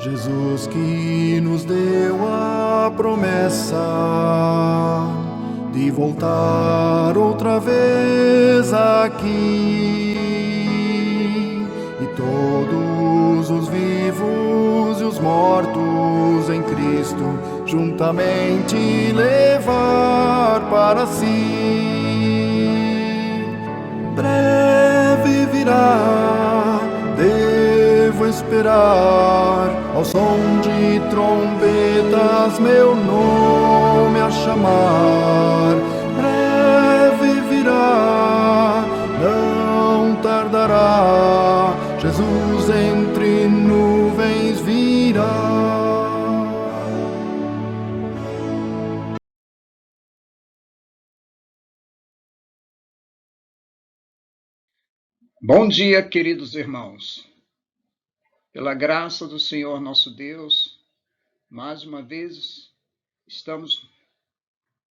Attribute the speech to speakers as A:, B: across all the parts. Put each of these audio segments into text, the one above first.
A: Jesus que nos deu a promessa de voltar outra vez aqui, e todos os vivos e os mortos em Cristo juntamente levar para si. Breve virá, devo esperar, ao som de trombetas meu nome a chamar. Breve virá, não tardará, Jesus entre nuvens virá.
B: Bom dia, queridos irmãos. Pela graça do Senhor nosso Deus, mais uma vez estamos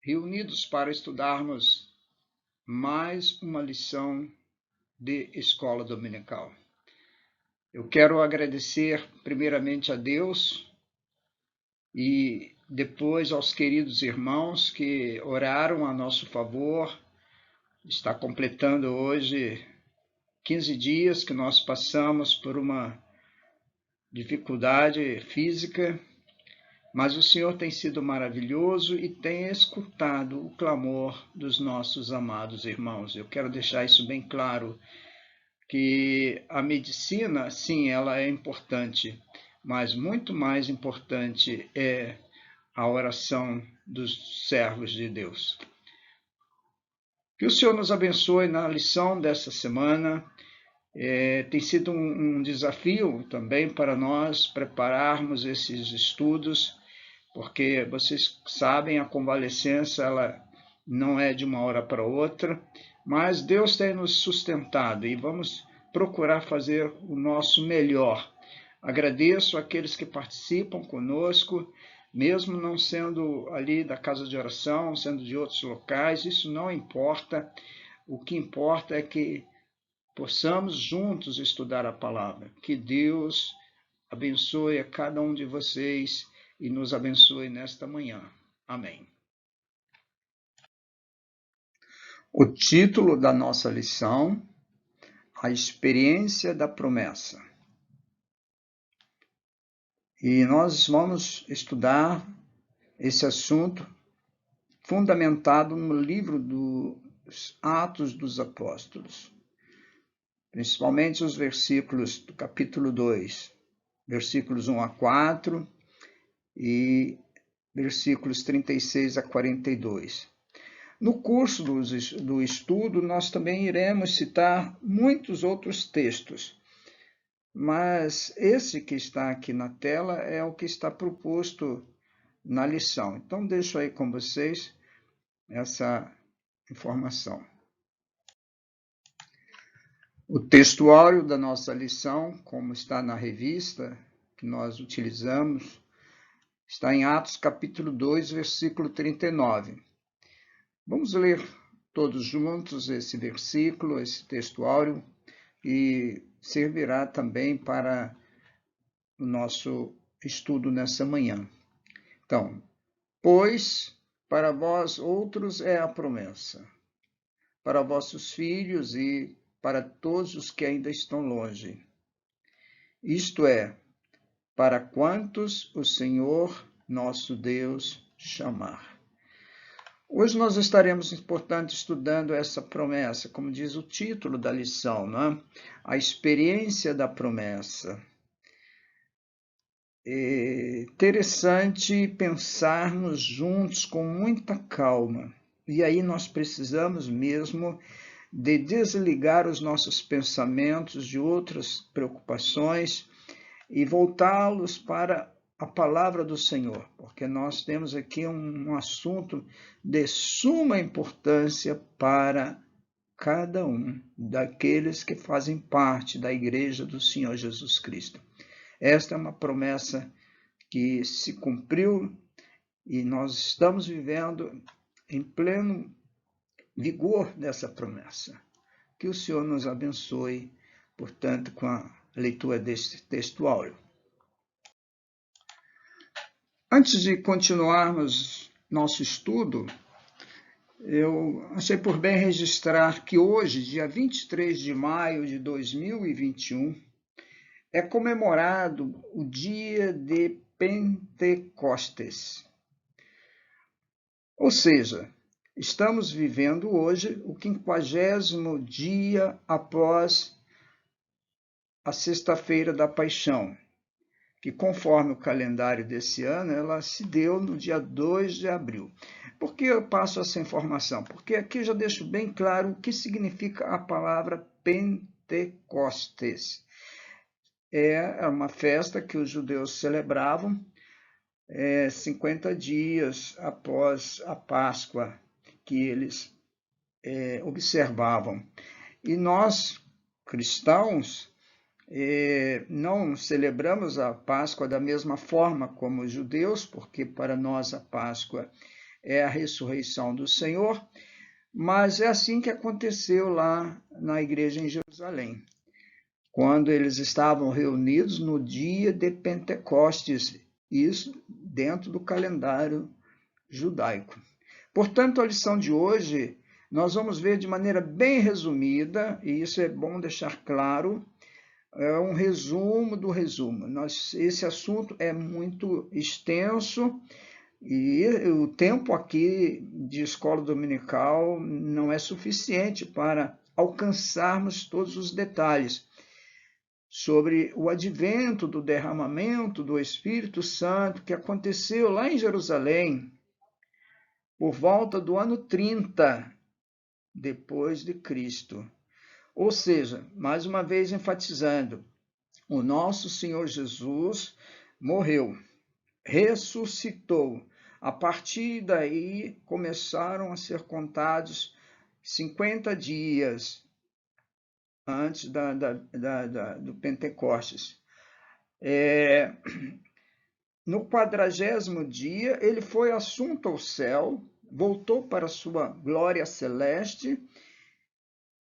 B: reunidos para estudarmos mais uma lição de escola dominical. Eu quero agradecer primeiramente a Deus e depois aos queridos irmãos que oraram a nosso favor. Está completando hoje 15 dias que nós passamos por uma dificuldade física, mas o Senhor tem sido maravilhoso e tem escutado o clamor dos nossos amados irmãos. Eu quero deixar isso bem claro, que a medicina, sim, ela é importante, mas muito mais importante é a oração dos servos de Deus. Que o Senhor nos abençoe na lição dessa semana. Tem sido um desafio também para nós prepararmos esses estudos, porque vocês sabem, a convalescença ela não é de uma hora para outra, mas Deus tem nos sustentado e vamos procurar fazer o nosso melhor. Agradeço àqueles que participam conosco, mesmo não sendo ali da casa de oração, sendo de outros locais, isso não importa. O que importa é que possamos juntos estudar a palavra. Que Deus abençoe a cada um de vocês e nos abençoe nesta manhã. Amém. O título da nossa lição: A experiência da promessa. E nós vamos estudar esse assunto fundamentado no livro dos Atos dos Apóstolos, principalmente os versículos do capítulo 2, versículos 1 a 4 e versículos 36 a 42. No curso do estudo, nós também iremos citar muitos outros textos, mas esse que está aqui na tela é o que está proposto na lição. Então, deixo aí com vocês essa informação. O textuário da nossa lição, como está na revista que nós utilizamos, está em Atos capítulo 2, versículo 39. Vamos ler todos juntos esse versículo, esse textuário, e servirá também para o nosso estudo nessa manhã. Então, pois para vós outros é a promessa, para vossos filhos e para todos os que ainda estão longe. Isto é, para quantos o Senhor nosso Deus chamar. Hoje nós estaremos, portanto, estudando essa promessa, como diz o título da lição, né? A experiência da promessa. É interessante pensarmos juntos com muita calma. E aí nós precisamos mesmo de desligar os nossos pensamentos de outras preocupações e voltá-los para a palavra do Senhor, porque nós temos aqui um assunto de suma importância para cada um daqueles que fazem parte da igreja do Senhor Jesus Cristo. Esta é uma promessa que se cumpriu e nós estamos vivendo em pleno vigor dessa promessa. Que o Senhor nos abençoe, portanto, com a leitura deste textuário. Antes de continuarmos nosso estudo, eu achei por bem registrar que hoje, dia 23 de maio de 2021, é comemorado o dia de Pentecostes. Ou seja, estamos vivendo hoje o 50º dia após a Sexta-feira da Paixão, que conforme o calendário desse ano, ela se deu no dia 2 de abril. Por que eu passo essa informação? Porque aqui eu já deixo bem claro o que significa a palavra Pentecostes. É uma festa que os judeus celebravam 50 dias após a Páscoa, que eles observavam. E nós, cristãos, não celebramos a Páscoa da mesma forma como os judeus, porque para nós a Páscoa é a ressurreição do Senhor, mas é assim que aconteceu lá na igreja em Jerusalém, quando eles estavam reunidos no dia de Pentecostes, isso dentro do calendário judaico. Portanto, a lição de hoje nós vamos ver de maneira bem resumida, e isso é bom deixar claro, é um resumo do resumo. Esse assunto é muito extenso e o tempo aqui de escola dominical não é suficiente para alcançarmos todos os detalhes sobre o advento do derramamento do Espírito Santo que aconteceu lá em Jerusalém por volta do ano 30 depois de Cristo. Ou seja, mais uma vez enfatizando, o nosso Senhor Jesus morreu, ressuscitou. A partir daí começaram a ser contados 50 dias antes do Pentecostes. No 40º dia, ele foi assunto ao céu, voltou para sua glória celeste,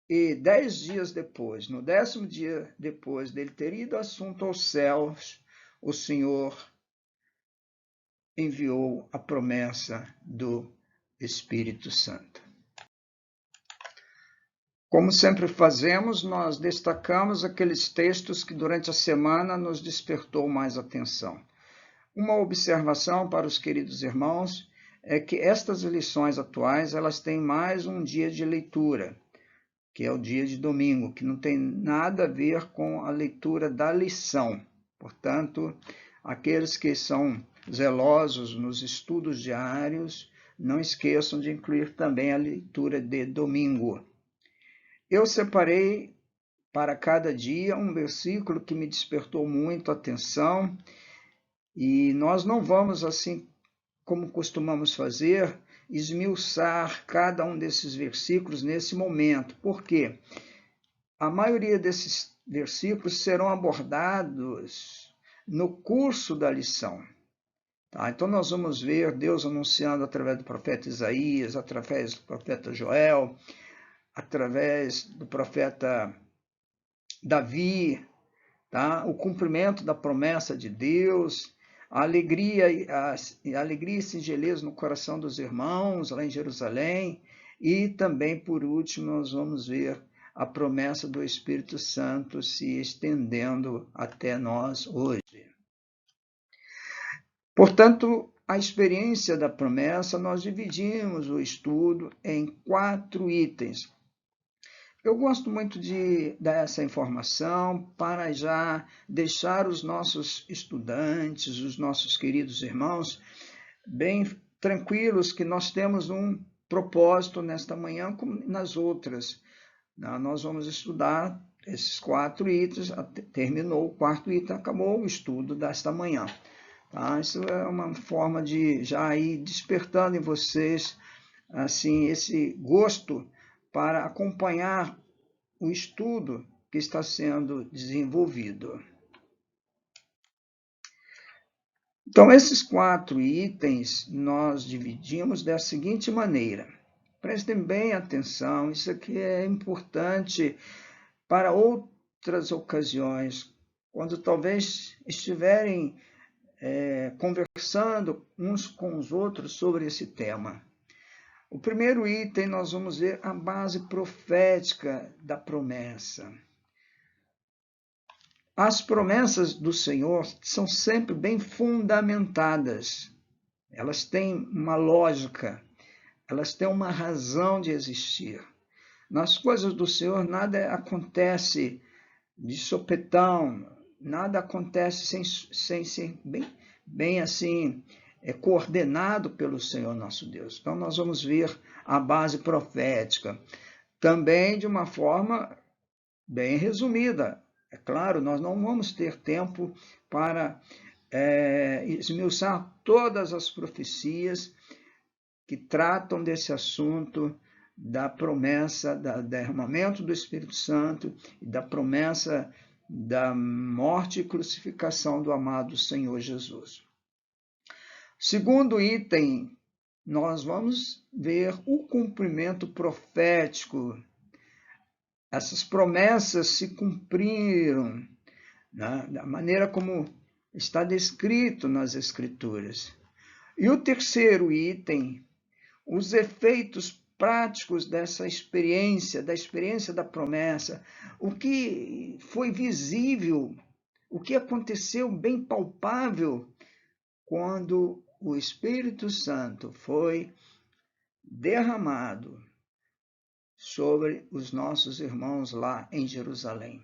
B: e 10 dias depois, no 10º dia depois dele ter ido assunto aos céus, o Senhor enviou a promessa do Espírito Santo. Como sempre fazemos, nós destacamos aqueles textos que durante a semana nos despertou mais atenção. Uma observação para os queridos irmãos é que estas lições atuais, elas têm mais um dia de leitura, que é o dia de domingo, que não tem nada a ver com a leitura da lição. Portanto, aqueles que são zelosos nos estudos diários, não esqueçam de incluir também a leitura de domingo. Eu separei para cada dia um versículo que me despertou muito a atenção, e nós não vamos, assim como costumamos fazer, esmiuçar cada um desses versículos nesse momento. Por quê? A maioria desses versículos serão abordados no curso da lição. Tá? Então nós vamos ver Deus anunciando através do profeta Isaías, através do profeta Joel, através do profeta Davi, tá? O cumprimento da promessa de Deus, a alegria e singeleza no coração dos irmãos lá em Jerusalém, e também, por último, nós vamos ver a promessa do Espírito Santo se estendendo até nós hoje. Portanto, a experiência da promessa, nós dividimos o estudo em 4 itens. Eu gosto muito de dar essa informação para já deixar os nossos estudantes, os nossos queridos irmãos, bem tranquilos que nós temos um propósito nesta manhã como nas outras. Nós vamos estudar esses 4 itens, terminou o 4º item, acabou o estudo desta manhã. Tá? Isso é uma forma de já ir despertando em vocês assim, esse gosto para acompanhar o estudo que está sendo desenvolvido. Então, esses 4 itens nós dividimos da seguinte maneira. Prestem bem atenção, isso aqui é importante para outras ocasiões, quando talvez estiverem conversando uns com os outros sobre esse tema. O primeiro item, nós vamos ver a base profética da promessa. As promessas do Senhor são sempre bem fundamentadas. Elas têm uma lógica, elas têm uma razão de existir. Nas coisas do Senhor, nada acontece de sopetão, nada acontece sem ser bem assim, coordenado pelo Senhor nosso Deus. Então, nós vamos ver a base profética, também de uma forma bem resumida. É claro, nós não vamos ter tempo para esmiuçar todas as profecias que tratam desse assunto da promessa do derramamento do Espírito Santo e da promessa da morte e crucificação do amado Senhor Jesus. Segundo item, nós vamos ver o cumprimento profético. Essas promessas se cumpriram, né, da maneira como está descrito nas Escrituras. E o terceiro item, os efeitos práticos dessa experiência, da experiência da promessa, o que foi visível, o que aconteceu bem palpável quando o Espírito Santo foi derramado sobre os nossos irmãos lá em Jerusalém.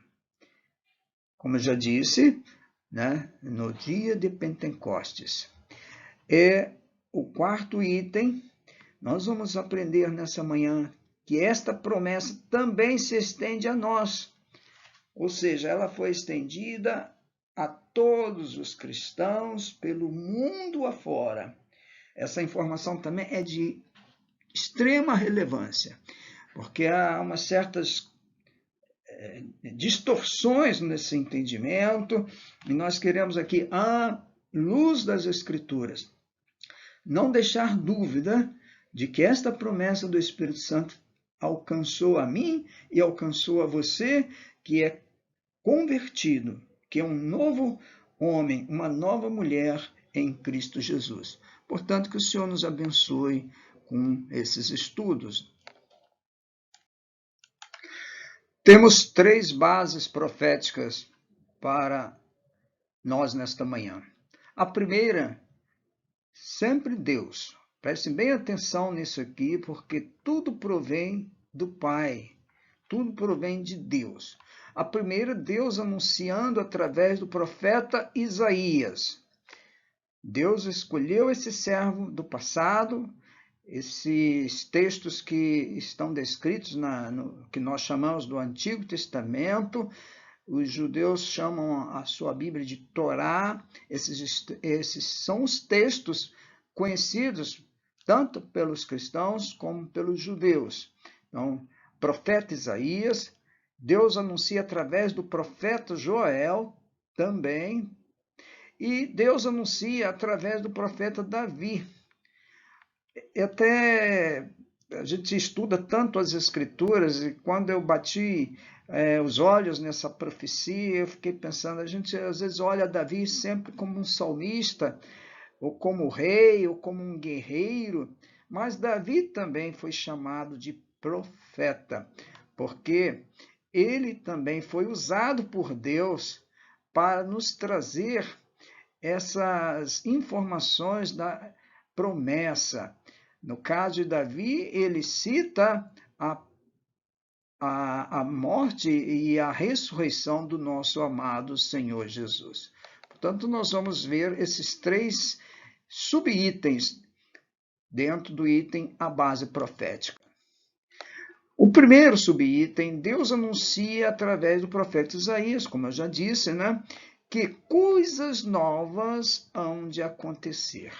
B: Como eu já disse, né, no dia de Pentecostes. E o quarto item, nós vamos aprender nessa manhã que esta promessa também se estende a nós. Ou seja, ela foi estendida a todos os cristãos pelo mundo afora. Essa informação também é de extrema relevância, porque há umas certas distorções nesse entendimento, e nós queremos aqui, à luz das Escrituras, não deixar dúvida de que esta promessa do Espírito Santo alcançou a mim e alcançou a você, que é convertido, que é um novo homem, uma nova mulher em Cristo Jesus. Portanto, que o Senhor nos abençoe com esses estudos. Temos 3 bases proféticas para nós nesta manhã. A primeira, sempre Deus. Prestem bem atenção nisso aqui, porque tudo provém do Pai, tudo provém de Deus. A primeira, Deus anunciando através do profeta Isaías. Deus escolheu esse servo do passado, esses textos que estão descritos no que nós chamamos do Antigo Testamento. Os judeus chamam a sua Bíblia de Torá. Esses são os textos conhecidos tanto pelos cristãos como pelos judeus. Então, profeta Isaías, Deus anuncia através do profeta Joel também, e Deus anuncia através do profeta Davi. Até a gente estuda tanto as Escrituras, e quando eu bati os olhos nessa profecia, eu fiquei pensando, a gente às vezes olha Davi sempre como um salmista, ou como rei, ou como um guerreiro, mas Davi também foi chamado de profeta, porque ele também foi usado por Deus para nos trazer essas informações da promessa. No caso de Davi, ele cita a morte e a ressurreição do nosso amado Senhor Jesus. Portanto, nós vamos ver esses 3 subitens dentro do item a base profética. O primeiro subitem, Deus anuncia através do profeta Isaías, como eu já disse, né, que coisas novas hão de acontecer.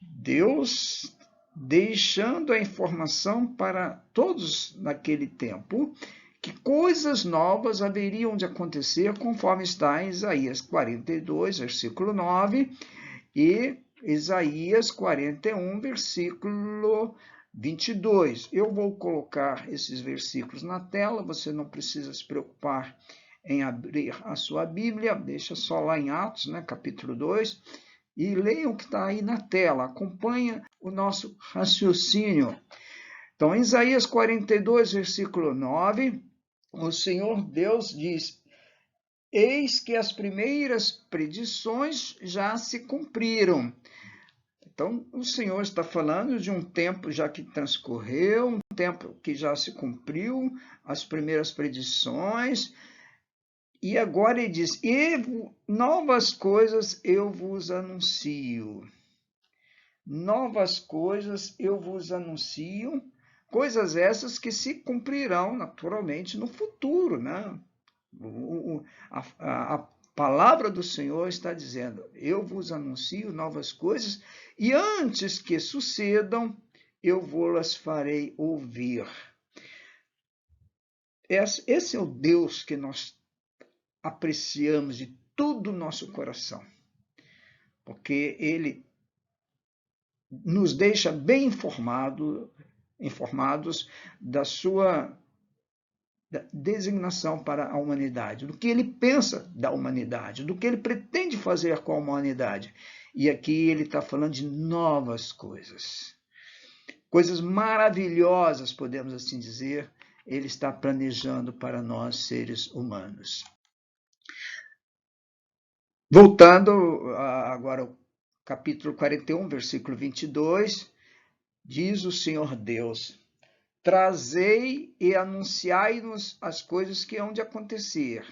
B: Deus deixando a informação para todos naquele tempo que coisas novas haveriam de acontecer, conforme está em Isaías 42, versículo 9, e Isaías 41, versículo 22. Eu vou colocar esses versículos na tela, você não precisa se preocupar em abrir a sua Bíblia, deixa só lá em Atos, né, capítulo 2, e leiam o que está aí na tela, acompanha o nosso raciocínio. Então, em Isaías 42, versículo 9, o Senhor Deus diz: eis que as primeiras predições já se cumpriram. Então, o Senhor está falando de um tempo já que transcorreu, um tempo que já se cumpriu, as primeiras predições, e agora ele diz: e novas coisas eu vos anuncio. Novas coisas eu vos anuncio, coisas essas que se cumprirão naturalmente no futuro, né? A palavra do Senhor está dizendo: eu vos anuncio novas coisas, e antes que sucedam, eu vou-las farei ouvir. Esse é o Deus que nós apreciamos de todo o nosso coração, porque Ele nos deixa bem informados da sua designação para a humanidade, do que ele pensa da humanidade, do que ele pretende fazer com a humanidade. E aqui ele está falando de novas coisas, coisas maravilhosas, podemos assim dizer, ele está planejando para nós, seres humanos. Voltando agora ao capítulo 41, versículo 22, diz o Senhor Deus: trazei e anunciai-nos as coisas que hão de acontecer.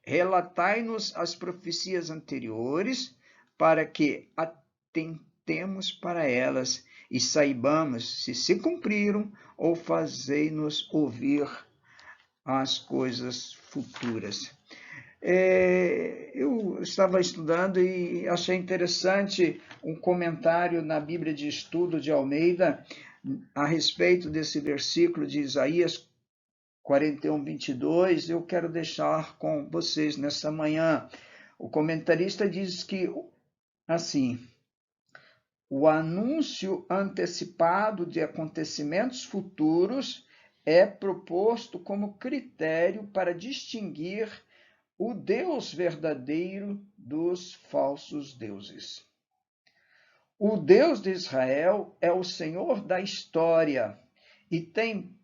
B: Relatai-nos as profecias anteriores, para que atentemos para elas e saibamos se se cumpriram, ou fazei-nos ouvir as coisas futuras. Eu estava estudando e achei interessante um comentário na Bíblia de Estudo de Almeida a respeito desse versículo de Isaías 41, 22, eu quero deixar com vocês nessa manhã. O comentarista diz que, assim, o anúncio antecipado de acontecimentos futuros é proposto como critério para distinguir o Deus verdadeiro dos falsos deuses. O Deus de Israel é o Senhor da história e tem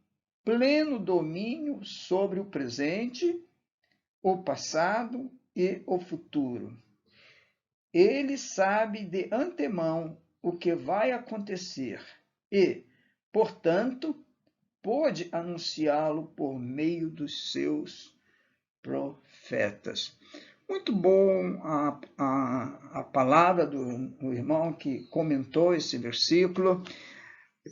B: pleno domínio sobre o presente, o passado e o futuro. Ele sabe de antemão o que vai acontecer e, portanto, pôde anunciá-lo por meio dos seus profetas. Muito bom a palavra do irmão que comentou esse versículo,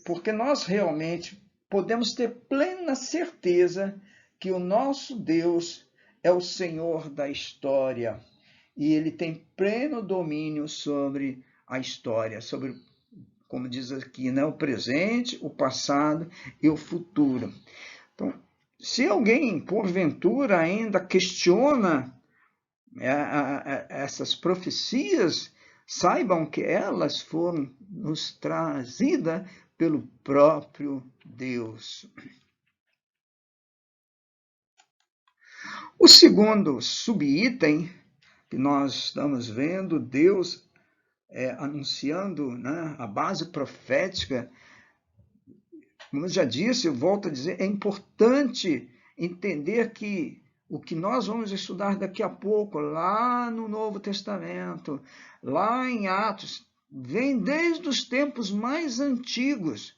B: porque nós realmente podemos ter plena certeza que o nosso Deus é o Senhor da história e Ele tem pleno domínio sobre a história, sobre, como diz aqui, né, o presente, o passado e o futuro. Então, se alguém, porventura, ainda questiona essas profecias, saibam que elas foram nos trazidas pelo próprio Deus. O segundo subitem que nós estamos vendo, Deus anunciando, né, a base profética, como eu já disse, eu volto a dizer, é importante entender que o que nós vamos estudar daqui a pouco, lá no Novo Testamento, lá em Atos, vem desde os tempos mais antigos.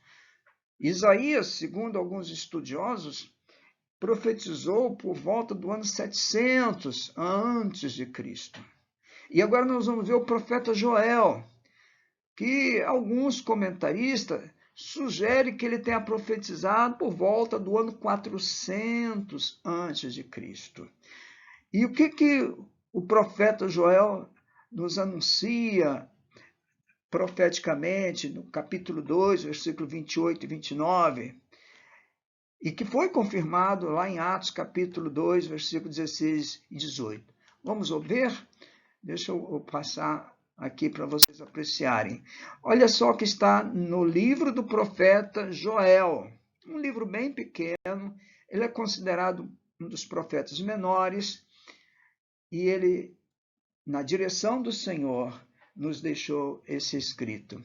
B: Isaías, segundo alguns estudiosos, profetizou por volta do ano 700 antes de Cristo. E agora nós vamos ver o profeta Joel, que alguns comentaristas sugerem que ele tenha profetizado por volta do ano 400 antes de Cristo. E o que o profeta Joel nos anuncia profeticamente no capítulo 2, versículo 28 e 29, e que foi confirmado lá em Atos capítulo 2, versículo 16 e 18. Vamos ouvir? Deixa eu passar aqui para vocês apreciarem. Olha só o que está no livro do profeta Joel, um livro bem pequeno, ele é considerado um dos profetas menores, e ele, na direção do Senhor, nos deixou esse escrito.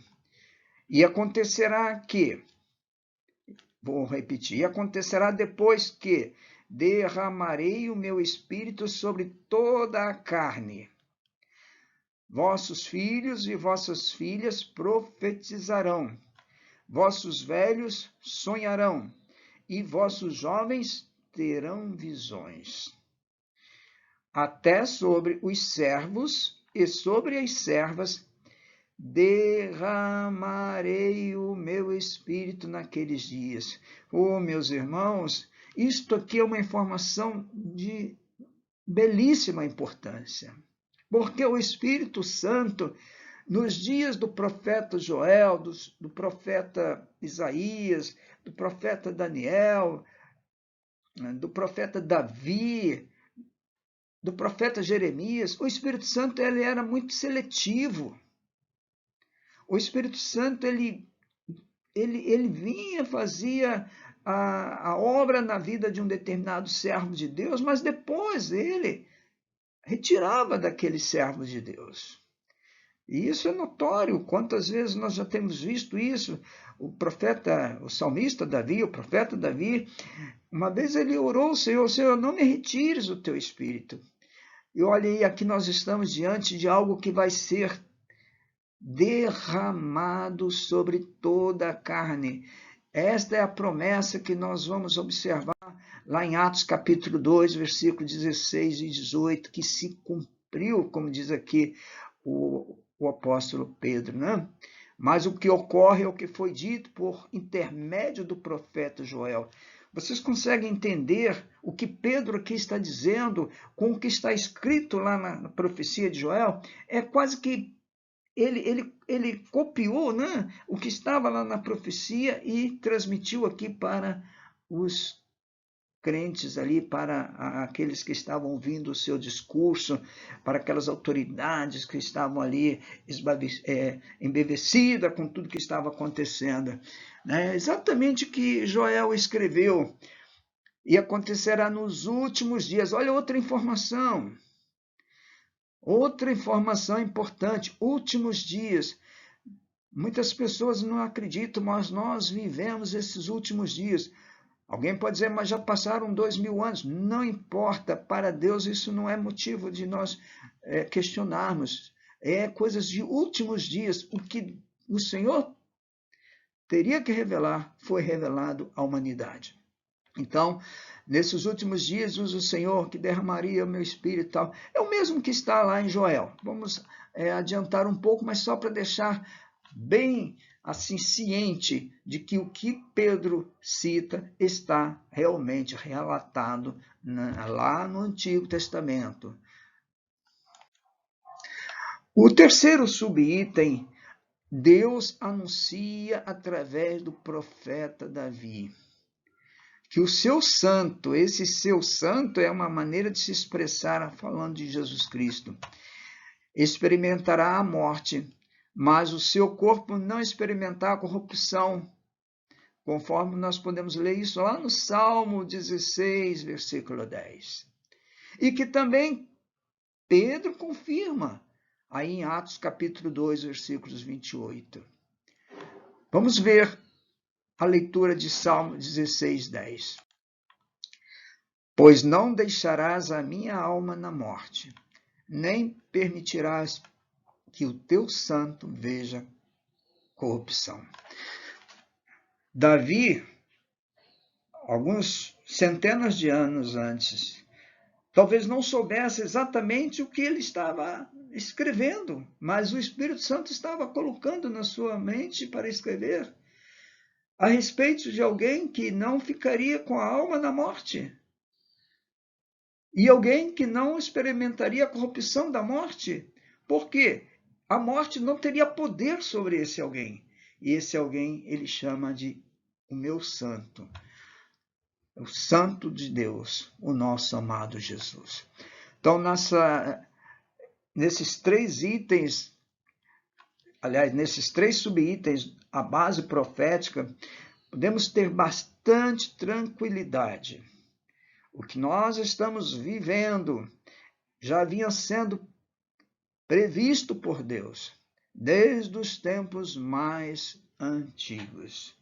B: E acontecerá que, vou repetir, e acontecerá depois que derramarei o meu espírito sobre toda a carne. Vossos filhos e vossas filhas profetizarão, vossos velhos sonharão, e vossos jovens terão visões. Até sobre os servos e sobre as servas derramarei o meu espírito naqueles dias. Oh, meus irmãos, isto aqui é uma informação de belíssima importância, porque o Espírito Santo, nos dias do profeta Joel, do profeta Isaías, do profeta Daniel, do profeta Davi, do profeta Jeremias, o Espírito Santo ele era muito seletivo. O Espírito Santo ele vinha, fazia a obra na vida de um determinado servo de Deus, mas depois ele retirava daquele servo de Deus. E isso é notório. Quantas vezes nós já temos visto isso? O salmista Davi, o profeta Davi, uma vez ele orou ao Senhor: Senhor, não me retires o teu espírito. E olha aí, aqui nós estamos diante de algo que vai ser derramado sobre toda a carne. Esta é a promessa que nós vamos observar lá em Atos capítulo 2, versículos 16 e 18, que se cumpriu, como diz aqui o apóstolo Pedro, né? Mas o que ocorre é o que foi dito por intermédio do profeta Joel. Vocês conseguem entender o que Pedro aqui está dizendo com o que está escrito lá na profecia de Joel? É quase que ele copiou, né, o que estava lá na profecia e transmitiu aqui para os crentes ali, para aqueles que estavam ouvindo o seu discurso, para aquelas autoridades que estavam ali embevecidas com tudo que estava acontecendo. É exatamente o que Joel escreveu. E acontecerá nos últimos dias. Olha outra informação. Outra informação importante, últimos dias. Muitas pessoas não acreditam, mas nós vivemos esses últimos dias. Alguém pode dizer, mas já passaram 2000 anos. Não importa, para Deus isso não é motivo de nós questionarmos. É coisas de últimos dias. O que o Senhor teria que revelar foi revelado à humanidade. Então, nesses últimos dias, diz o Senhor que derramaria o meu espírito e tal. É o mesmo que está lá em Joel. Vamos adiantar um pouco, mas só para deixar bem assim ciente de que o que Pedro cita está realmente relatado lá no Antigo Testamento. O terceiro subitem, Deus anuncia através do profeta Davi que o seu santo, esse seu santo é uma maneira de se expressar falando de Jesus Cristo, experimentará a morte, mas o seu corpo não experimentará a corrupção, conforme nós podemos ler isso lá no Salmo 16, versículo 10. E que também Pedro confirma aí em Atos capítulo 2, versículos 28. Vamos ver a leitura de Salmo 16, 10. Pois não deixarás a minha alma na morte, nem permitirás que o teu santo veja corrupção. Davi, alguns centenas de anos antes, talvez não soubesse exatamente o que ele estava escrevendo, mas o Espírito Santo estava colocando na sua mente para escrever a respeito de alguém que não ficaria com a alma na morte. E alguém que não experimentaria a corrupção da morte. Por quê? A morte não teria poder sobre esse alguém. E esse alguém ele chama de o meu santo. O santo de Deus, o nosso amado Jesus. Então, nesses três itens, aliás, nesses três subitens, a base profética, podemos ter bastante tranquilidade. O que nós estamos vivendo já vinha sendo previsto por Deus desde os tempos mais antigos.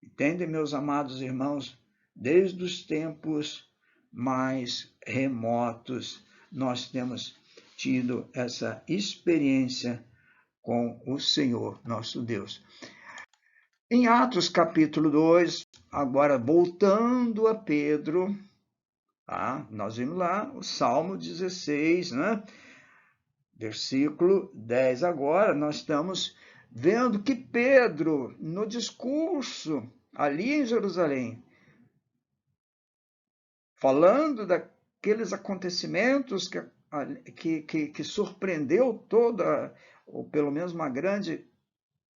B: Entendem, meus amados irmãos? Desde os tempos mais remotos, nós temos tido essa experiência com o Senhor, nosso Deus. Em Atos capítulo 2, agora voltando a Pedro, nós vimos lá o Salmo 16, né? Versículo 10 agora, nós estamos vendo que Pedro, no discurso ali em Jerusalém, falando daqueles acontecimentos que surpreendeu toda, ou pelo menos uma grande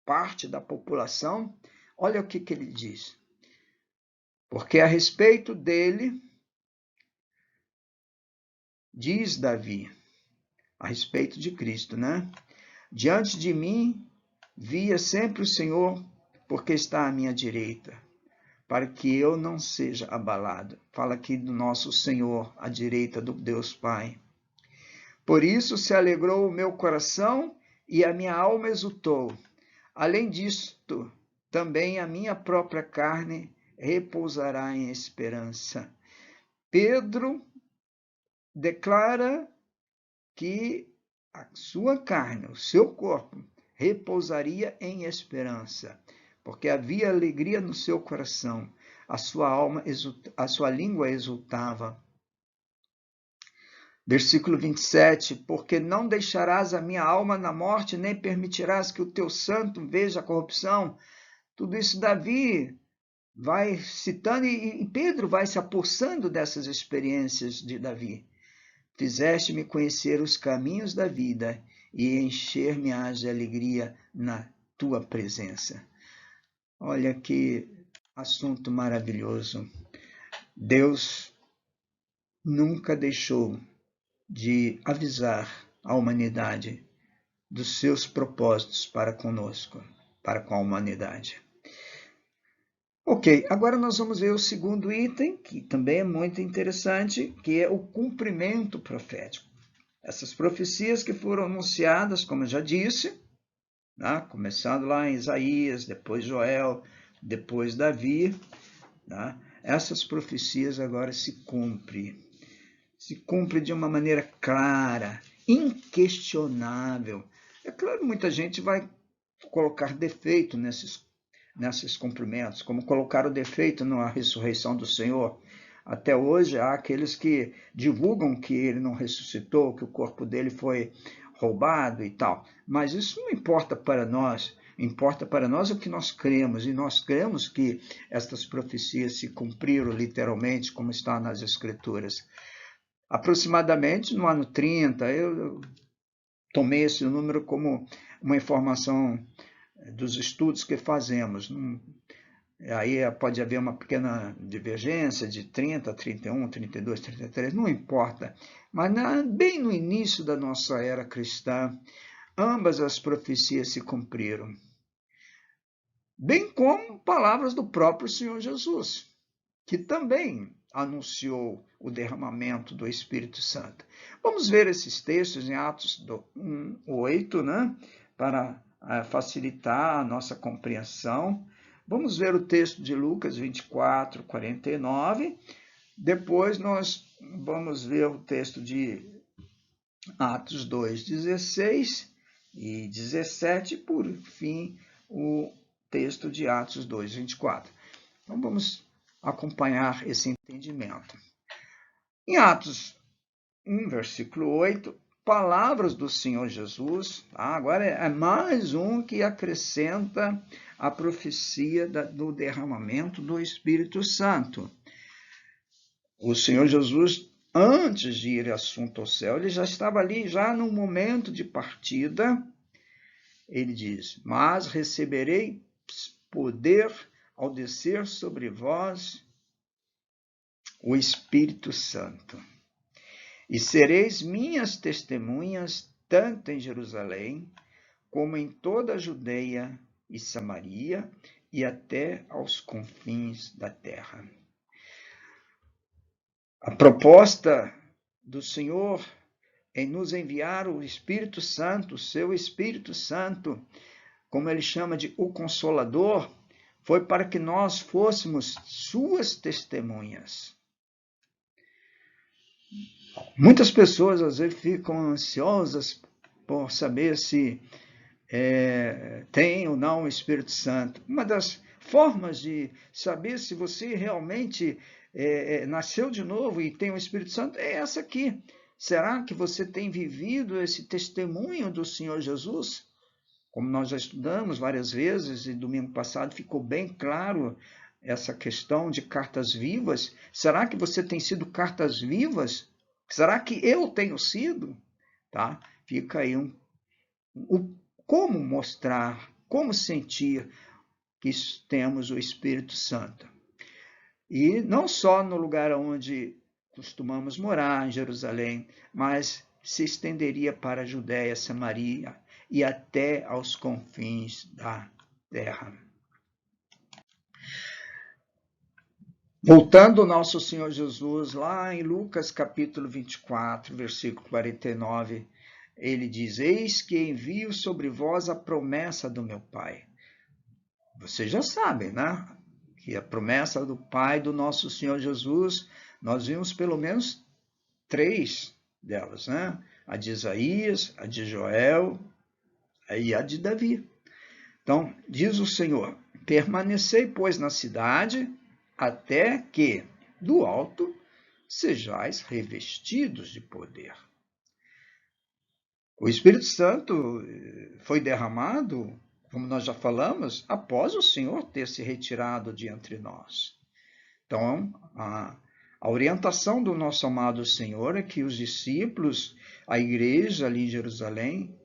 B: parte da população, olha o que ele diz. Porque a respeito dele, diz Davi, a respeito de Cristo, né? Diante de mim via sempre o Senhor, porque está à minha direita, para que eu não seja abalado. Fala aqui do nosso Senhor, à direita do Deus Pai. Por isso se alegrou o meu coração e a minha alma exultou. Além disto, também a minha própria carne repousará em esperança. Pedro declara que a sua carne, o seu corpo, repousaria em esperança, porque havia alegria no seu coração, a sua alma, a sua língua exultava. Versículo 27, porque não deixarás a minha alma na morte, nem permitirás que o teu santo veja a corrupção. Tudo isso Davi vai citando e Pedro vai se apossando dessas experiências de Davi. Fizeste-me conhecer os caminhos da vida e encher-me-ás de alegria na tua presença. Olha que assunto maravilhoso. Deus nunca deixou de avisar a humanidade dos seus propósitos para conosco, para com a humanidade. Ok, agora nós vamos ver o segundo item, que também é muito interessante, que é o cumprimento profético. Essas profecias que foram anunciadas, como eu já disse, né, começando lá em Isaías, depois Joel, depois Davi, né, essas profecias agora se cumprem de uma maneira clara, inquestionável. É claro, muita gente vai colocar defeito nesses cumprimentos, como colocaram defeito na ressurreição do Senhor. Até hoje há aqueles que divulgam que ele não ressuscitou, que o corpo dele foi roubado e tal. Mas isso não importa para nós. Importa para nós o que nós cremos, e nós cremos que estas profecias se cumpriram literalmente, como está nas Escrituras. Aproximadamente no ano 30, eu tomei esse número como uma informação dos estudos que fazemos. Aí pode haver uma pequena divergência de 30, 31, 32, 33, não importa. Mas bem no início da nossa era cristã, ambas as profecias se cumpriram. Bem como palavras do próprio Senhor Jesus, que também anunciou o derramamento do Espírito Santo. Vamos ver esses textos em Atos 1:8, né? Para facilitar a nossa compreensão. Vamos ver o texto de Lucas 24:49. Depois nós vamos ver o texto de Atos 2:16 e 17. E, por fim, o texto de Atos 2:24. Então, vamos acompanhar esse entendimento. Em Atos 1, versículo 8, palavras do Senhor Jesus. Agora é mais um que acrescenta a profecia do derramamento do Espírito Santo. O Senhor Jesus, antes de ir assunto ao céu, ele já estava ali, já no momento de partida. Ele diz, mas receberei poder ao descer sobre vós o Espírito Santo. E sereis minhas testemunhas, tanto em Jerusalém, como em toda a Judeia e Samaria, e até aos confins da terra. A proposta do Senhor em nos enviar o Espírito Santo, o seu Espírito Santo, como ele chama de o Consolador, foi para que nós fôssemos suas testemunhas. Muitas pessoas às vezes ficam ansiosas por saber se tem ou não o Espírito Santo. Uma das formas de saber se você realmente nasceu de novo e tem o Espírito Santo é essa aqui. Será que você tem vivido esse testemunho do Senhor Jesus? Como nós já estudamos várias vezes, e domingo passado ficou bem claro essa questão de cartas vivas. Será que você tem sido cartas vivas? Será que eu tenho sido? Tá? Fica aí como mostrar, como sentir que temos o Espírito Santo. E não só no lugar onde costumamos morar, em Jerusalém, mas se estenderia para a Judéia, Samaria e até aos confins da terra. Voltando ao nosso Senhor Jesus, lá em Lucas capítulo 24, versículo 49, ele diz: eis que envio sobre vós a promessa do meu Pai. Vocês já sabem, né? Que a promessa do Pai do nosso Senhor Jesus, nós vimos pelo menos 3 delas, né? A de Isaías, a de Joel e a de Davi. Então, diz o Senhor: permanecei, pois, na cidade, até que, do alto, sejais revestidos de poder. O Espírito Santo foi derramado, como nós já falamos, após o Senhor ter se retirado de entre nós. Então, a orientação do nosso amado Senhor é que os discípulos, a igreja ali em Jerusalém,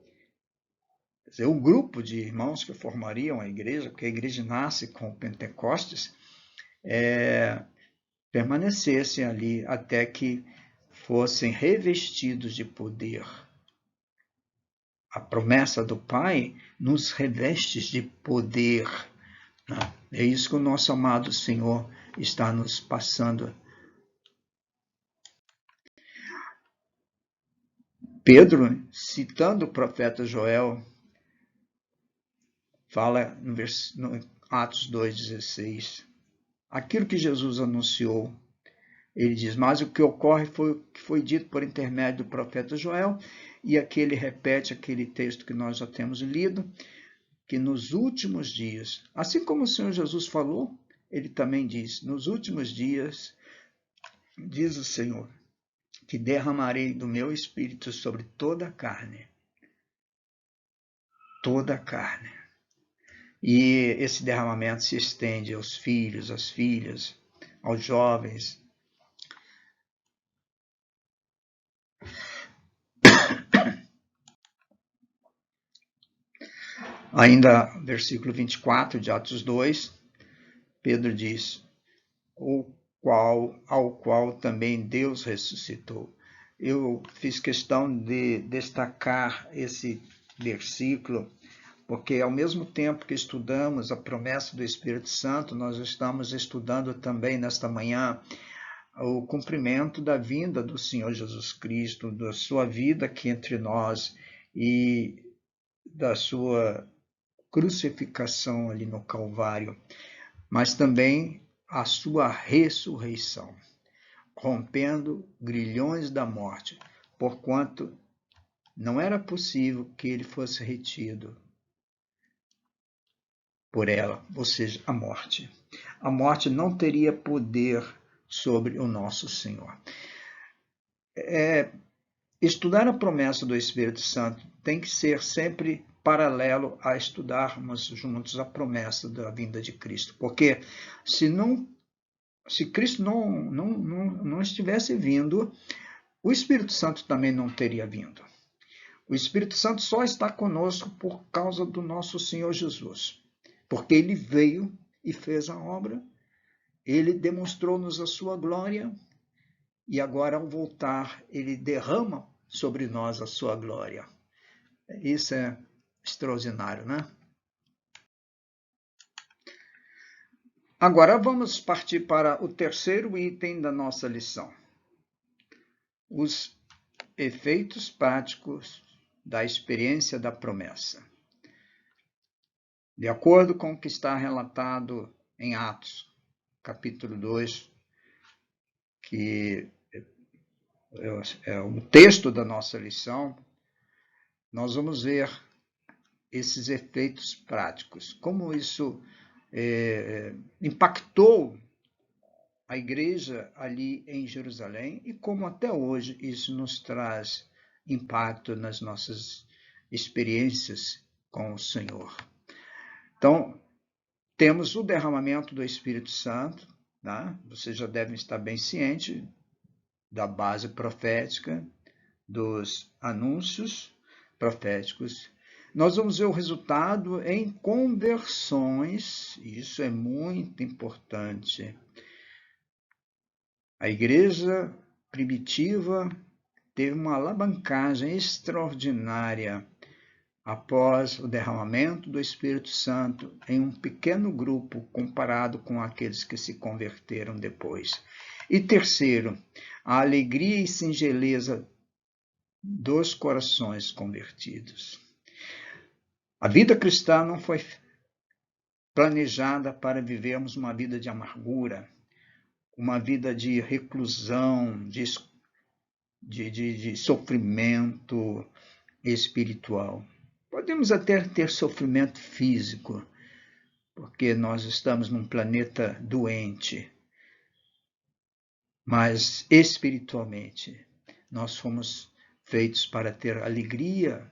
B: quer dizer, o grupo de irmãos que formariam a igreja, porque a igreja nasce com Pentecostes, permanecessem ali até que fossem revestidos de poder. A promessa do Pai nos reveste de poder. É isso que o nosso amado Senhor está nos passando. Pedro, citando o profeta Joel, fala no Atos 2,16, aquilo que Jesus anunciou. Ele diz: mas o que ocorre foi o que foi dito por intermédio do profeta Joel, e aqui ele repete aquele texto que nós já temos lido, que nos últimos dias, assim como o Senhor Jesus falou, ele também diz: nos últimos dias, diz o Senhor, que derramarei do meu Espírito sobre toda a carne. Toda a carne. E esse derramamento se estende aos filhos, às filhas, aos jovens. Ainda, versículo 24 de Atos 2, Pedro diz: ao qual também Deus ressuscitou. Eu fiz questão de destacar esse versículo, porque ao mesmo tempo que estudamos a promessa do Espírito Santo, nós estamos estudando também nesta manhã o cumprimento da vinda do Senhor Jesus Cristo, da sua vida aqui entre nós e da sua crucificação ali no Calvário, mas também a sua ressurreição, rompendo grilhões da morte, porquanto não era possível que ele fosse retido por ela, ou seja, a morte. A morte não teria poder sobre o nosso Senhor. Estudar a promessa do Espírito Santo tem que ser sempre paralelo a estudarmos juntos a promessa da vinda de Cristo, porque se Cristo não estivesse vindo, o Espírito Santo também não teria vindo. O Espírito Santo só está conosco por causa do nosso Senhor Jesus, porque ele veio e fez a obra, ele demonstrou-nos a sua glória, e agora, ao voltar, ele derrama sobre nós a sua glória. Isso é extraordinário, né? Agora vamos partir para o terceiro item da nossa lição. Os efeitos práticos da experiência da promessa. De acordo com o que está relatado em Atos, capítulo 2, que é o texto da nossa lição, nós vamos ver esses efeitos práticos, como isso impactou a igreja ali em Jerusalém e como até hoje isso nos traz impacto nas nossas experiências com o Senhor. Então, temos o derramamento do Espírito Santo, tá? Vocês já devem estar bem cientes da base profética, dos anúncios proféticos. Nós vamos ver o resultado em conversões, isso é muito importante. A igreja primitiva teve uma alavancagem extraordinária após o derramamento do Espírito Santo em um pequeno grupo comparado com aqueles que se converteram depois. E terceiro, a alegria e singeleza dos corações convertidos. A vida cristã não foi planejada para vivermos uma vida de amargura, uma vida de reclusão, de sofrimento espiritual. Podemos até ter sofrimento físico, porque nós estamos num planeta doente, mas espiritualmente nós fomos feitos para ter alegria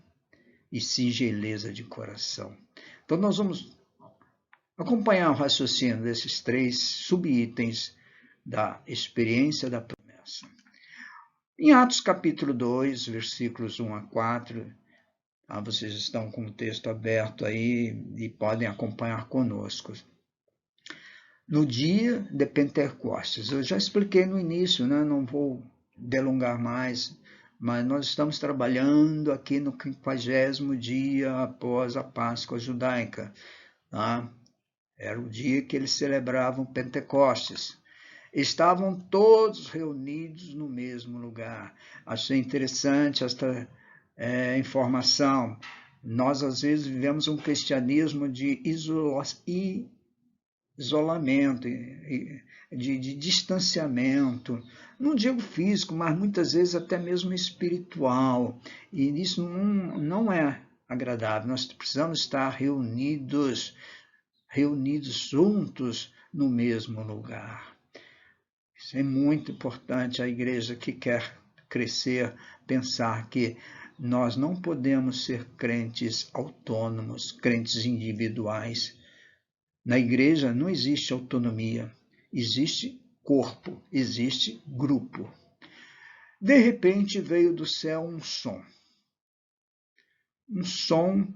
B: e singeleza de coração. Então nós vamos acompanhar o raciocínio desses 3 subitens da experiência da promessa. Em Atos capítulo 2, versículos 1 a 4, vocês estão com o texto aberto aí e podem acompanhar conosco. No dia de Pentecostes, eu já expliquei no início, né? Não vou delongar mais, mas nós estamos trabalhando aqui no 50º dia após a Páscoa judaica. Tá? Era o dia que eles celebravam Pentecostes. Estavam todos reunidos no mesmo lugar. Achei interessante esta informação. Nós, às vezes, vivemos um cristianismo de isolamento, de distanciamento, não digo físico, mas muitas vezes até mesmo espiritual. E isso não é agradável. Nós precisamos estar reunidos juntos no mesmo lugar. Isso é muito importante. A igreja que quer crescer, pensar que nós não podemos ser crentes autônomos, crentes individuais. Na igreja não existe autonomia, existe corpo, existe grupo. De repente veio do céu um som. Um som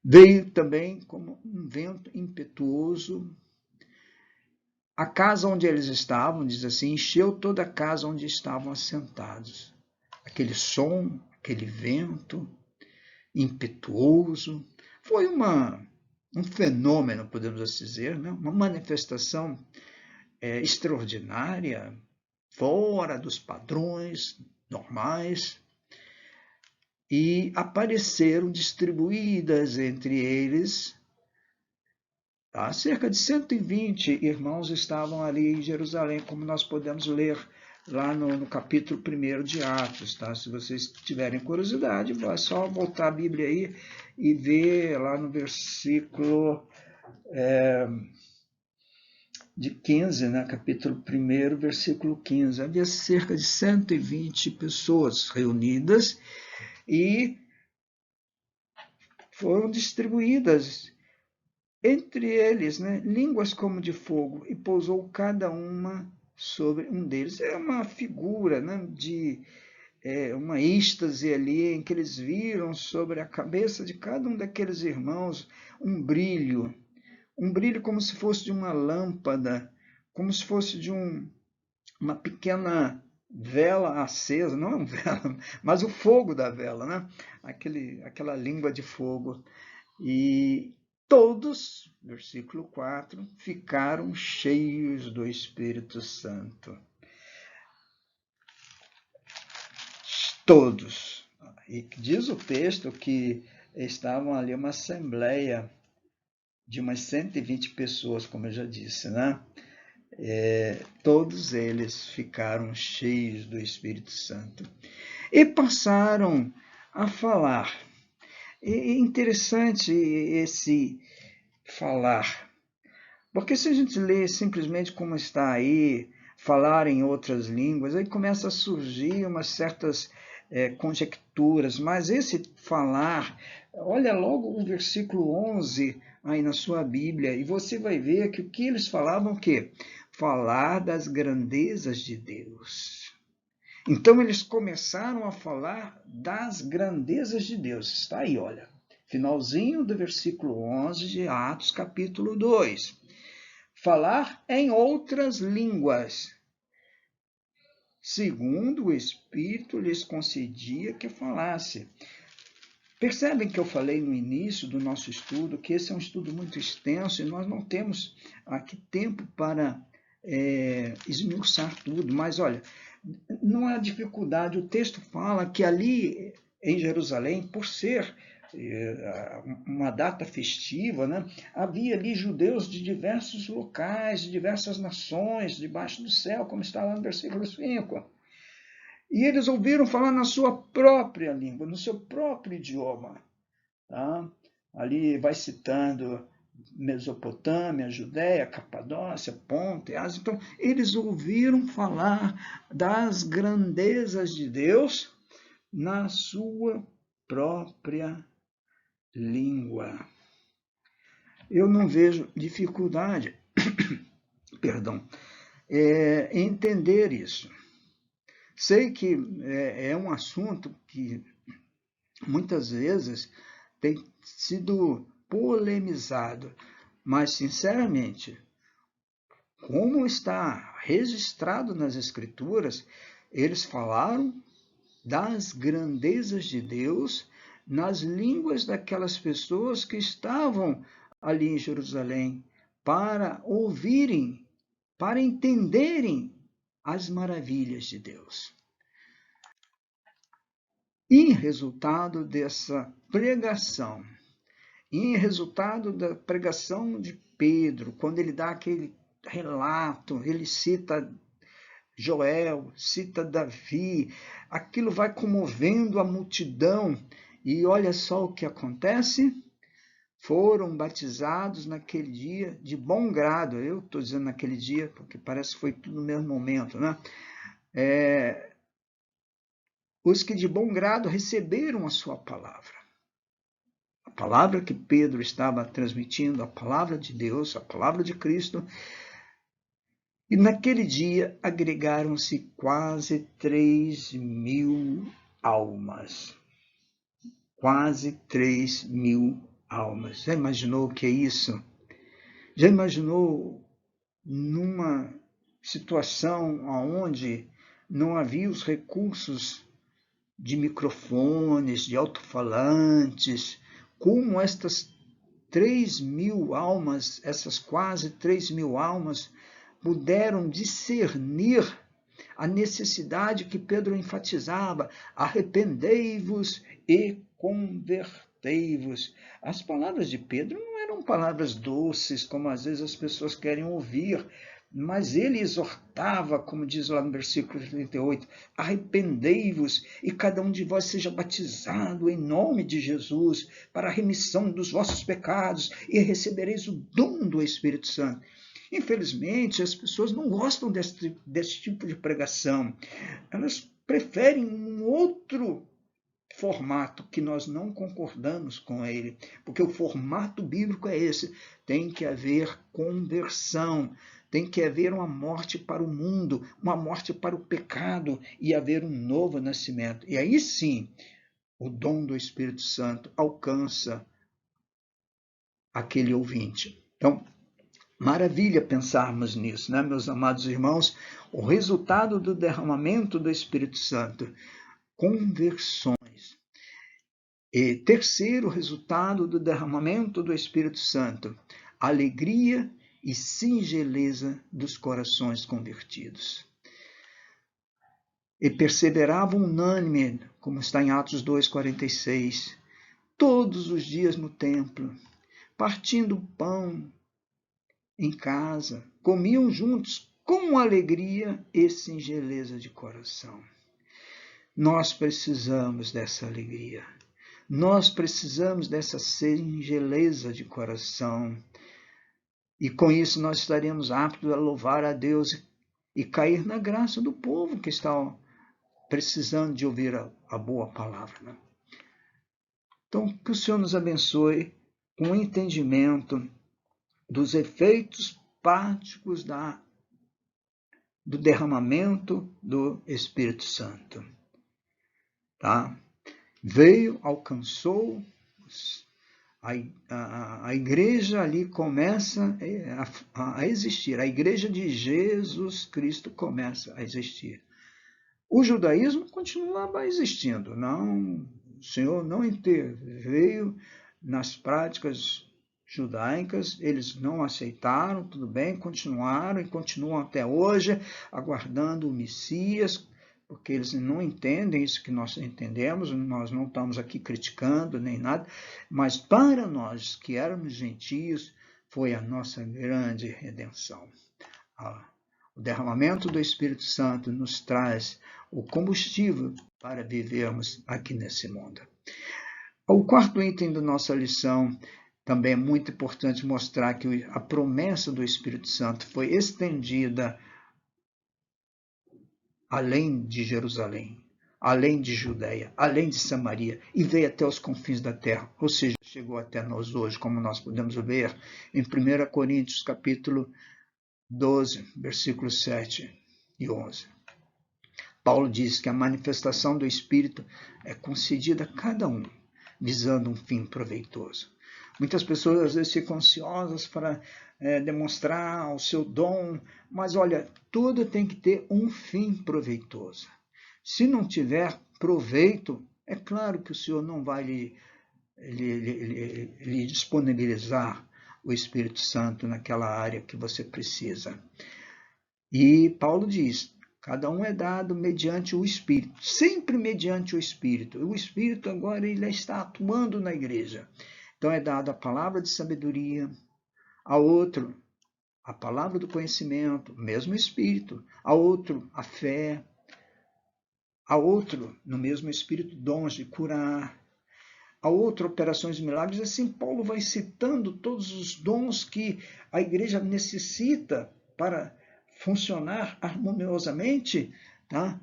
B: veio também como um vento impetuoso. A casa onde eles estavam, diz assim, encheu toda a casa onde estavam assentados. Aquele som, aquele vento impetuoso, foi um fenômeno, podemos assim dizer, né? Uma manifestação extraordinária, fora dos padrões normais, e apareceram distribuídas entre eles. Cerca de 120 irmãos estavam ali em Jerusalém, como nós podemos ler lá no capítulo 1 de Atos. Tá? Se vocês tiverem curiosidade, é só voltar a Bíblia aí e ver lá no versículo de 15, né? Capítulo 1, versículo 15. Havia cerca de 120 pessoas reunidas e foram distribuídas entre eles, né, línguas como de fogo, e pousou cada uma sobre um deles. É uma figura, né, de uma êxtase ali, em que eles viram sobre a cabeça de cada um daqueles irmãos um brilho como se fosse de uma lâmpada, como se fosse de uma pequena vela acesa, não é uma vela, mas o fogo da vela, né? Aquela língua de fogo. E todos, versículo 4, ficaram cheios do Espírito Santo. todos. E diz o texto que estavam ali uma assembleia de umas 120 pessoas, como eu já disse, né? Todos eles ficaram cheios do Espírito Santo e passaram a falar. É interessante esse falar, porque se a gente lê simplesmente como está aí, falar em outras línguas, aí começa a surgir umas certas conjecturas, mas esse falar, olha logo o versículo 11 aí na sua Bíblia, e você vai ver que o que eles falavam, o quê? Falar das grandezas de Deus. Então eles começaram a falar das grandezas de Deus. Está aí, olha, finalzinho do versículo 11 de Atos capítulo 2. Falar em outras línguas, segundo o Espírito lhes concedia que falasse. Percebem que eu falei no início do nosso estudo que esse é um estudo muito extenso e nós não temos aqui tempo para esmiuçar tudo, mas olha, não há dificuldade. O texto fala que ali em Jerusalém, por ser uma data festiva, né, havia ali judeus de diversos locais, de diversas nações, debaixo do céu, como está lá no versículo 5. E eles ouviram falar na sua própria língua, no seu próprio idioma. Tá? Ali vai citando Mesopotâmia, Judéia, Capadócia, Ponto, Ásia. Então, eles ouviram falar das grandezas de Deus na sua própria língua. Eu não vejo dificuldade, perdão, em entender isso. Sei que é um assunto que muitas vezes tem sido polemizado, mas, sinceramente, como está registrado nas Escrituras, eles falaram das grandezas de Deus nas línguas daquelas pessoas que estavam ali em Jerusalém, para ouvirem, para entenderem as maravilhas de Deus. Em resultado dessa pregação, em resultado da pregação de Pedro, quando ele dá aquele relato, ele cita Joel, cita Davi, aquilo vai comovendo a multidão, e olha só o que acontece: foram batizados naquele dia de bom grado. Eu estou dizendo naquele dia, porque parece que foi tudo no mesmo momento, né? Os que de bom grado receberam a sua palavra. A palavra que Pedro estava transmitindo, a palavra de Deus, a palavra de Cristo. E naquele dia agregaram-se quase 3.000 almas. Quase 3.000 almas. Já imaginou o que é isso? Já imaginou numa situação onde não havia os recursos de microfones, de alto-falantes, como estas 3.000 almas, essas quase 3.000 almas, puderam discernir a necessidade que Pedro enfatizava: arrependei-vos e convertei-vos. As palavras de Pedro não eram palavras doces, como às vezes as pessoas querem ouvir, mas ele exortava, como diz lá no versículo 38, arrependei-vos e cada um de vós seja batizado em nome de Jesus para a remissão dos vossos pecados e recebereis o dom do Espírito Santo. Infelizmente, as pessoas não gostam desse tipo de pregação. Elas preferem um outro formato que nós não concordamos com ele, porque o formato bíblico é esse: tem que haver conversão, tem que haver uma morte para o mundo, uma morte para o pecado e haver um novo nascimento. E aí sim, o dom do Espírito Santo alcança aquele ouvinte. Então, maravilha pensarmos nisso, né, meus amados irmãos? O resultado do derramamento do Espírito Santo: conversões. E terceiro resultado do derramamento do Espírito Santo: alegria e singeleza dos corações convertidos. e perseveravam unânime, como está em Atos 2,46, todos os dias no templo, partindo pão em casa, comiam juntos com alegria e singeleza de coração. Nós precisamos dessa alegria. Nós precisamos dessa singeleza de coração. E com isso nós estaremos aptos a louvar a Deus e cair na graça do povo que está precisando de ouvir a boa palavra. Né? Então, que o Senhor nos abençoe com o entendimento dos efeitos práticos do derramamento do Espírito Santo. Tá? Veio, alcançou, a igreja ali começa a existir, a igreja de Jesus Cristo começa a existir. O judaísmo continuava existindo, o Senhor não interveio nas práticas judaicas, eles não aceitaram, tudo bem, continuaram e continuam até hoje aguardando o Messias, porque eles não entendem isso que nós entendemos, nós não estamos aqui criticando nem nada, mas para nós que éramos gentios, foi a nossa grande redenção. O derramamento do Espírito Santo nos traz o combustível para vivermos aqui nesse mundo. O quarto item da nossa lição também é muito importante mostrar que a promessa do Espírito Santo foi estendida além de Jerusalém, além de Judeia, além de Samaria, e veio até os confins da terra, ou seja, chegou até nós hoje, como nós podemos ver em 1 Coríntios capítulo 12, versículos 7 e 11. Paulo diz que a manifestação do Espírito é concedida a cada um, visando um fim proveitoso. Muitas pessoas às vezes ficam ansiosas para demonstrar o seu dom, mas olha, tudo tem que ter um fim proveitoso. Se não tiver proveito, é claro que o Senhor não vai lhe disponibilizar o Espírito Santo naquela área que você precisa. E Paulo diz, cada um é dado mediante o Espírito, sempre mediante o Espírito. O Espírito agora ele está atuando na igreja. Então é dada a palavra de sabedoria, a outro a palavra do conhecimento, o mesmo Espírito, a outro a fé, a outro no mesmo Espírito dons de curar, a outro operações de milagres. Assim Paulo vai citando todos os dons que a igreja necessita para funcionar harmoniosamente, tá?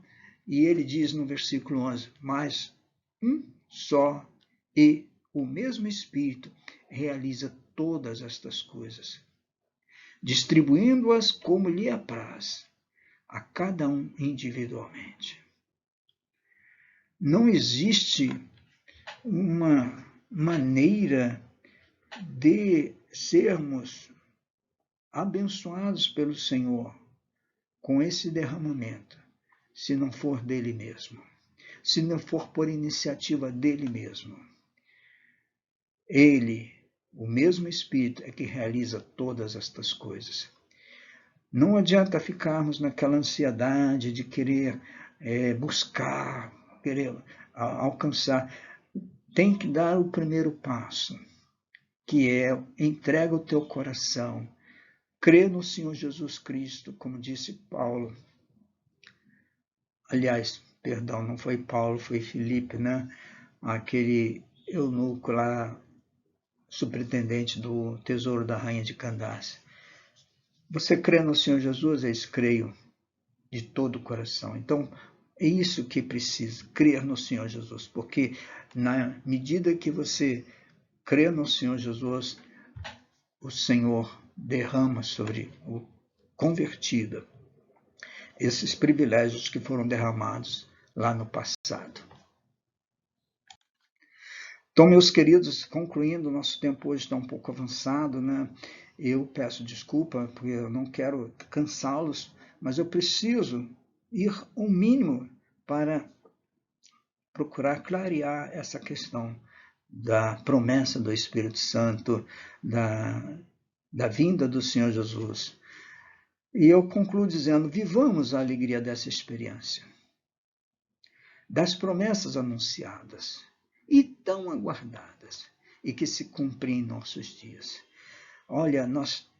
B: E ele diz no versículo 11, mas um só e o mesmo Espírito realiza todas estas coisas, distribuindo-as como lhe apraz, a cada um individualmente. Não existe uma maneira de sermos abençoados pelo Senhor com esse derramamento, se não for dele mesmo, se não for por iniciativa dele mesmo. Ele, o mesmo Espírito, é que realiza todas estas coisas. Não adianta ficarmos naquela ansiedade de querer buscar, querer alcançar. Tem que dar o primeiro passo, que é entrega o teu coração. Crê no Senhor Jesus Cristo, como disse Paulo. Aliás, perdão, não foi Paulo, foi Filipe, né? Aquele eunuco lá, superintendente do tesouro da rainha de Candace. Você crê no Senhor Jesus? Eles creio de todo o coração. Então, é isso que precisa, crer no Senhor Jesus, porque na medida que você crê no Senhor Jesus, o Senhor derrama sobre o convertido esses privilégios que foram derramados lá no passado. Então, meus queridos, concluindo, nosso tempo hoje está um pouco avançado, né? Eu peço desculpa, porque eu não quero cansá-los, mas eu preciso ir ao mínimo para procurar clarear essa questão da promessa do Espírito Santo, da vinda do Senhor Jesus. E eu concluo dizendo, vivamos a alegria dessa experiência. das promessas anunciadas e tão aguardadas e que se cumprem em nossos dias. Olha, nós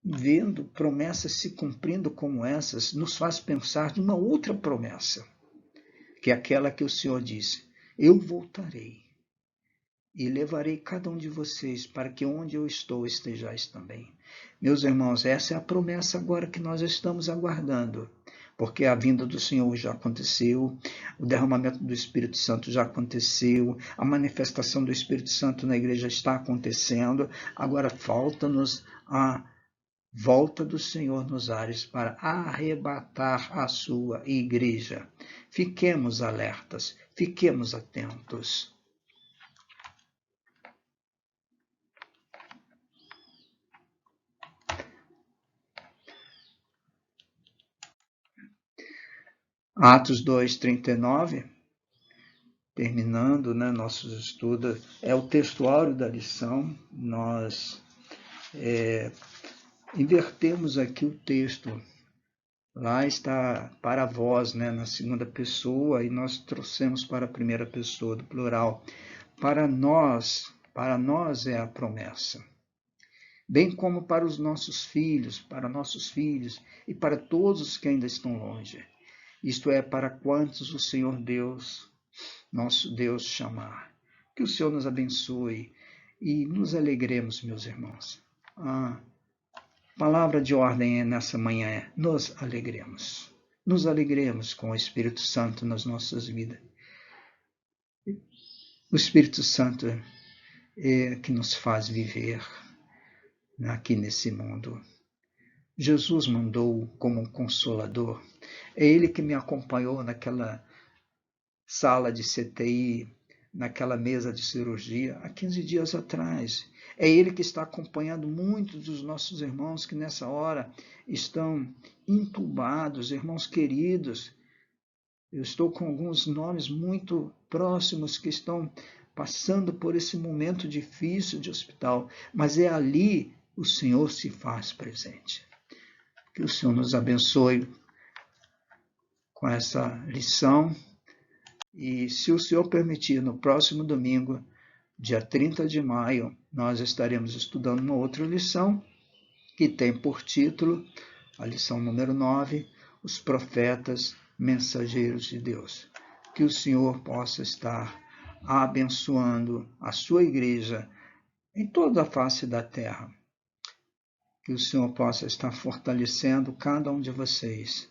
B: vendo promessas se cumprindo como essas, nos faz pensar de uma outra promessa, que é aquela que o Senhor disse: eu voltarei e levarei cada um de vocês para que onde eu estou estejais também. Meus irmãos, essa é a promessa agora que nós estamos aguardando, porque a vinda do Senhor já aconteceu, o derramamento do Espírito Santo já aconteceu, a manifestação do Espírito Santo na igreja está acontecendo, agora falta-nos a volta do Senhor nos ares para arrebatar a sua igreja. Fiquemos alertas, fiquemos atentos. Atos 2:39, terminando, nossos estudos, é o textuário da lição. Nós invertemos aqui o texto. Lá está para vós, na segunda pessoa, e nós trouxemos para a primeira pessoa do plural. Para nós é a promessa. Bem como para os nossos filhos e para todos os que ainda estão longe. Isto é, para quantos o Senhor Deus, nosso Deus, chamar. Que o Senhor nos abençoe e nos alegremos, meus irmãos. A palavra de ordem nessa manhã é: nos alegremos. Nos alegremos com o Espírito Santo nas nossas vidas. O Espírito Santo é que nos faz viver aqui nesse mundo. Jesus mandou como um consolador. É Ele que me acompanhou naquela sala de CTI, naquela mesa de cirurgia, há 15 dias atrás. É Ele que está acompanhando muitos dos nossos irmãos que nessa hora estão entubados, irmãos queridos. Eu estou com alguns nomes muito próximos que estão passando por esse momento difícil de hospital, mas é ali o Senhor se faz presente. Que o Senhor nos abençoe com essa lição. E se o Senhor permitir, no próximo domingo, dia 30 de maio, nós estaremos estudando uma outra lição que tem por título, a lição número 9, os profetas mensageiros de Deus. Que o Senhor possa estar abençoando a sua igreja em toda a face da terra. Que o Senhor possa estar fortalecendo cada um de vocês,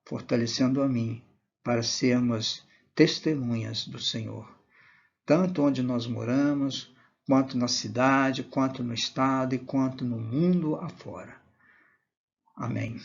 B: fortalecendo a mim, para sermos testemunhas do Senhor, tanto onde nós moramos, quanto na cidade, quanto no estado e quanto no mundo afora. Amém.